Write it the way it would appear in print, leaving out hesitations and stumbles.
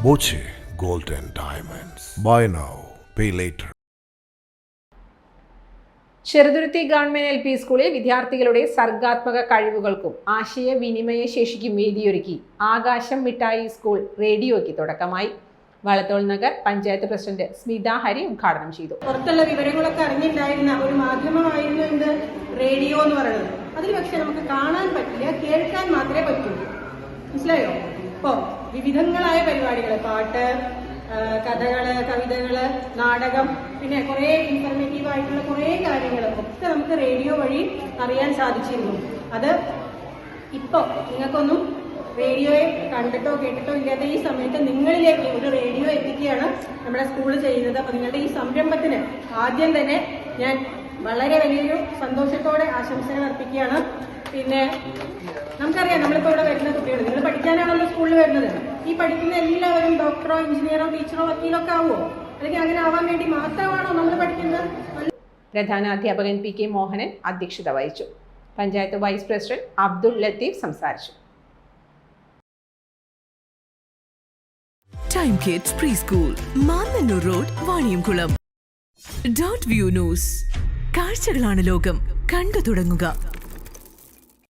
Boche Gold and Diamonds. Buy now, pay later. Cheruthuruthy government LP സ്കൂളിൽ വിദ്യാർത്ഥികളുടെ സർഗാത്മക കഴിവുകൾക്കും ആശയവിനിമയ ശേഷിക്കും വേദിയൊരുക്കി ആകാശം മിഠായി സ്കൂൾ റേഡിയോയ്ക്ക് തുടക്കമായി. വളത്തോൾ നഗർ പഞ്ചായത്ത് പ്രസിഡന്റ് സ്മിത ഹരി ഉദ്ഘാടനം ചെയ്തു. പുറത്തുള്ള വിവരങ്ങളൊക്കെ അറിഞ്ഞിട്ടുണ്ടായിരുന്ന ഒരു മാധ്യമമായിരുന്നു എന്ത് റേഡിയോ എന്ന് പറയുന്നത്. അതിൽ പക്ഷെ നമുക്ക് കാണാൻ പറ്റില്ല, കേൾക്കാൻ മാത്രമേ പറ്റൂ. മനസ്സിലായോ? ഇപ്പോൾ വിവിധങ്ങളായ പരിപാടികൾ, പാട്ട്, കഥകള്, കവിതകള്, നാടകം, പിന്നെ കുറെ ഇൻഫർമേറ്റീവ് ആയിട്ടുള്ള കുറെ കാര്യങ്ങൾ ഒക്കെ നമുക്ക് റേഡിയോ വഴി അറിയാൻ സാധിച്ചിരുന്നു. അത് ഇപ്പോൾ നിങ്ങൾക്കൊന്നും റേഡിയോയെ കണ്ടിട്ടോ കേട്ടിട്ടോ ഇല്ലാത്ത ഈ സമയത്ത് നിങ്ങളിലേക്ക് ഒരു റേഡിയോ എത്തിക്കുകയാണ് നമ്മുടെ സ്കൂൾ ചെയ്യുന്നത്. അപ്പൊ നിങ്ങളുടെ ഈ സംരംഭത്തിന് ആദ്യം തന്നെ ഞാൻ വളരെ വലിയൊരു സന്തോഷത്തോടെ ആശംസകൾ അർപ്പിക്കുകയാണ്. പിന്നെ നമുക്കറിയാം, നമ്മളിപ്പോൾ ഇവിടെ വരുന്ന കുട്ടികൾ, നിങ്ങൾ പഠിക്കാനാണല്ലോ സ്കൂളിൽ വരുന്നത്. ഈ പഠിക്കുന്ന എല്ലാവരും ഡോക്ടറോ എഞ്ചിനീയറോ ടീച്ചറോ വക്കീലോ ഒക്കെ ആവുമോ? അല്ലെങ്കിൽ അങ്ങനെ ആവാൻ വേണ്ടി മാത്രമാണോ നമ്മൾ പഠിക്കുന്നത്? പ്രധാന അധ്യാപകൻ PK മോഹനൻ അധ്യക്ഷത വഹിച്ചു. പഞ്ചായത്ത് വൈസ് പ്രസിഡന്റ് അബ്ദുൾ ലത്തീഫ് സംസാരിച്ചു. Time kids pre school, Mannannur road, Vaniyamkulam. .view news. കാഴ്ചകളാണ് ലോകം, കണ്ടു തുടങ്ങുക.